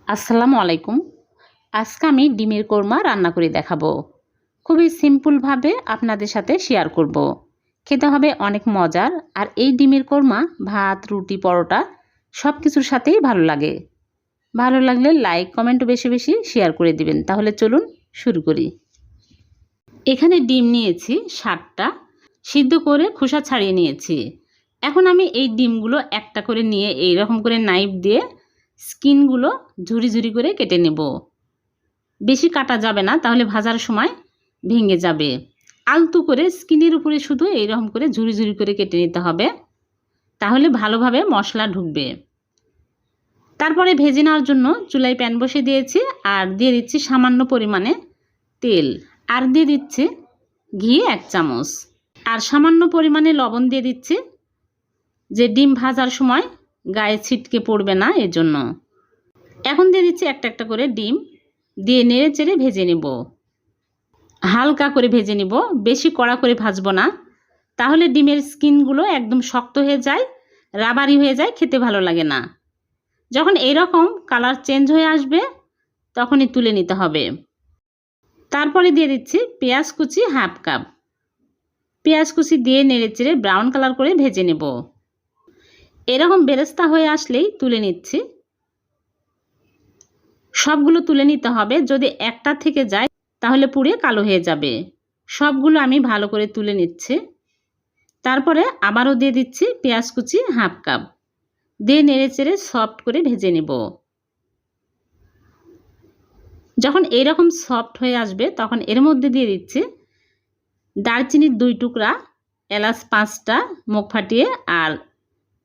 আসসালামু আলাইকুম। আজকে আমি ডিমের কোরমা রান্না করে দেখাবো। খুবই সিম্পলভাবে আপনাদের সাথে শেয়ার করব। খেতে হবে অনেক মজার, আর এই ডিমের কোরমা ভাত, রুটি, পরোটা সব কিছুর সাথেই ভালো লাগে। ভালো লাগলে লাইক, কমেন্ট বেশি বেশি শেয়ার করে দিবেন। তাহলে চলুন শুরু করি। এখানে ডিম নিয়েছি 7টা, সিদ্ধ করে খোসা ছাড়িয়ে নিয়েছি। এখন আমি এই ডিমগুলো একটা করে নিয়ে এইরকম করে নাইফ দিয়ে স্কিনগুলো ঝুরি ঝুরি করে কেটে নেব। বেশি কাটা যাবে না, তাহলে ভাজার সময় ভেঙে যাবে। আলতু করে স্কিনের উপরে শুধু এইরকম করে ঝুরি ঝুরি করে কেটে নিতে হবে, তাহলে ভালোভাবে মশলা ঢুকবে। তারপরে ভেজে নেওয়ার জন্য চুলায় প্যান বসিয়ে দিয়েছি, আর দিয়ে দিচ্ছি সামান্য পরিমাণে তেল, আর দিয়ে দিচ্ছি ঘি 1 চামচ, আর সামান্য পরিমাণে লবণ দিয়ে দিচ্ছি, যে ডিম ভাজার সময় গায়ে ছিটকে পড়বে না এজন্য। এখন দিয়ে দিচ্ছি একটা একটা করে ডিম, দিয়ে নেড়ে চেড়ে ভেজে নেব। হালকা করে ভেজে নেব, বেশি কড়া করে ভাজবো না, তাহলে ডিমের স্কিনগুলো একদম শক্ত হয়ে যায়, রাবারি হয়ে যায়, খেতে ভালো লাগে না। যখন এইরকম কালার চেঞ্জ হয়ে আসবে তখনই তুলে নিতে হবে। তারপরে দিয়ে দিচ্ছি পেঁয়াজ কুচি 1/2 কাপ। পেঁয়াজ কুচি দিয়ে নেড়ে চেড়ে ব্রাউন কালার করে ভেজে নেব। এরকম বেরেস্তা হয়ে আসলেই তুলে নিচ্ছি। সবগুলো তুলে নিতে হবে, যদি একটা থেকে যায় তাহলে পুড়ে কালো হয়ে যাবে। সবগুলো আমি ভালো করে তুলে নিচ্ছি। তারপরে আবারও দিয়ে দিচ্ছি পেঁয়াজ কুচি 1/2 কাপ, দিয়ে নেড়ে চেড়ে সফট করে ভেজে নেব। যখন এইরকম সফট হয়ে আসবে তখন এর মধ্যে দিয়ে দিচ্ছি দারচিনির 2 টুকরা, এলাচ 5টা মুখ ফাটিয়ে, আর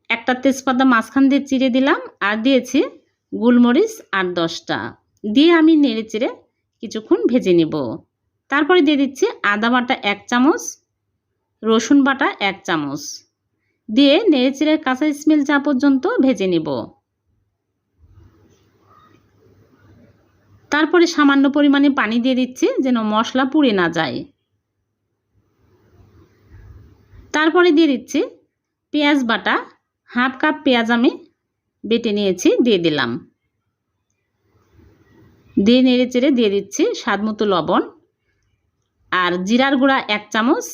একটা তেজপাতা মাঝখান দিয়ে চিড়ে দিলাম, আর দিয়েছি গোলমরিচ 8-10টা, দিয়ে আমি নেড়ে চেড়ে কিছুক্ষণ ভেজে নেব। তারপরে দিয়ে দিচ্ছি আদা বাটা 1 চামচ, রসুন বাটা 1 চামচ, দিয়ে নেড়ে চেড়ে কাঁচা স্মেল যা পর্যন্ত ভেজে নেব। তারপরে সামান্য পরিমাণে পানি দিয়ে দিচ্ছি যেন মশলা পুড়ে না যায়। তারপরে দিয়ে দিচ্ছি পেঁয়াজ বাটা, 1/2 কাপ পেঁয়াজ আমি বেটে নিয়েছি, দিয়ে দিলাম। দিয়ে নেড়ে চেড়ে দিয়ে দিচ্ছি স্বাদমতো লবণ, আর জিরার গুঁড়া 1 চামচ,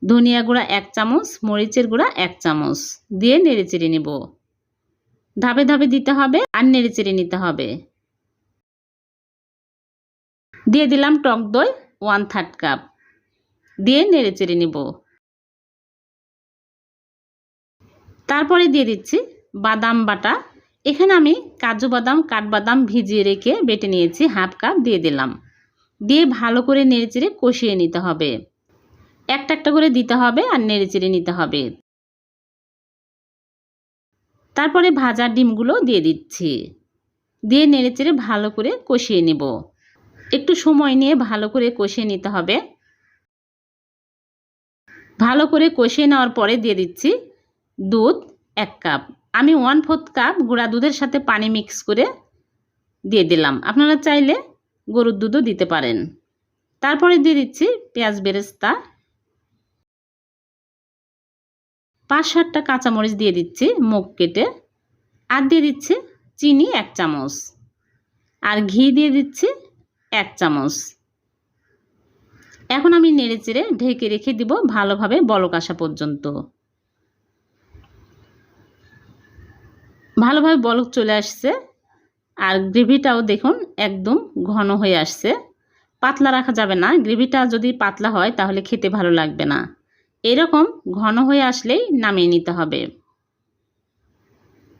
ধনিয়া গুঁড়া 1 চামচ, মরিচের গুঁড়া 1 চামচ, দিয়ে নেড়ে চেড়ে নেব। ধাপে ধাপে দিতে হবে আর নেড়ে চেড়ে নিতে হবে। দিয়ে দিলাম টক দই 1/3 কাপ, দিয়ে নেড়ে চেড়ে নেব। তারপরে দিয়ে দিচ্ছি বাদাম বাটা। এখানে আমি কাজু বাদাম, কাঠবাদাম ভিজিয়ে রেখে বেটে নিয়েছি, 1/2 কাপ দিয়ে দিলাম। দিয়ে ভালো করে নেড়ে চেড়ে কষিয়ে নিতে হবে। একটা একটা করে দিতে হবে আর নেড়ে চেড়ে নিতে হবে। তারপরে ভাজা ডিমগুলো দিয়ে দিচ্ছি, দিয়ে নেড়ে চেড়ে ভালো করে কষিয়ে নেব। একটু সময় নিয়ে ভালো করে কষিয়ে নিতে হবে। ভালো করে কষিয়ে নেওয়ার পরে দিয়ে দিচ্ছি দুধ 1 কাপ। আমি 1/4 কাপ গুঁড়া দুধের সাথে পানি মিক্স করে দিয়ে দিলাম। আপনারা চাইলে গরুর দুধও দিতে পারেন। তারপরে দিয়ে দিচ্ছি পেঁয়াজ বেরেস্তা, 5-7টা কাঁচামরিচ দিয়ে দিচ্ছি মুখ কেটে, আর দিয়ে দিচ্ছি চিনি 1 চামচ, আর ঘি দিয়ে দিচ্ছি 1 চামচ। এখন আমি নেড়ে চেড়ে ঢেকে রেখে দিব ভালোভাবে বলক আসা পর্যন্ত। ভালোভাবে বলক চলে আসছে, আর গ্রেভিটাও দেখুন একদম ঘন হয়ে আসছে। পাতলা রাখা যাবে না, গ্রেভিটা যদি পাতলা হয় তাহলে খেতে ভালো লাগবে না। এরকম ঘন হয়ে আসলেই নামিয়ে নিতে হবে।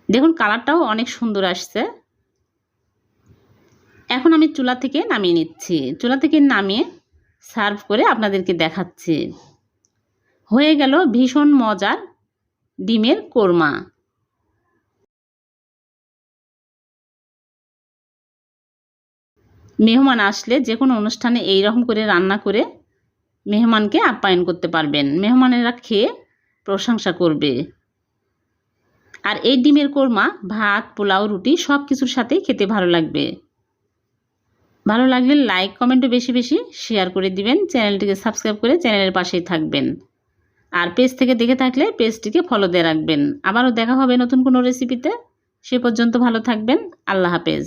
দেখুন কালারটাও অনেক সুন্দর আসছে। এখন আমি চুলা থেকে নামিয়ে নিচ্ছি। চুলা থেকে নামিয়ে সার্ভ করে আপনাদেরকে দেখাচ্ছি। হয়ে গেল ভীষণ মজার ডিমের কোরমা। মেহমান আসলে যে কোনো অনুষ্ঠানে এই রকম করে রান্না করে মেহমানকে আপ্যায়ন করতে পারবেন। মেহমানেরা খেয়ে প্রশংসা করবে। আর এই ডিমের কোরমা ভাত, পোলাও, রুটি সব কিছুর সাথেই খেতে ভালো লাগবে। ভালো লাগলে লাইক, কমেন্টও বেশি বেশি শেয়ার করে দিবেন। চ্যানেলটিকে সাবস্ক্রাইব করে চ্যানেলের পাশেই থাকবেন। আর পেজ থেকে দেখে থাকলে পেজটিকে ফলো দিয়ে রাখবেন। আবারও দেখা হবে নতুন কোনো রেসিপিতে। সে পর্যন্ত ভালো থাকবেন। আল্লাহ হাফেজ।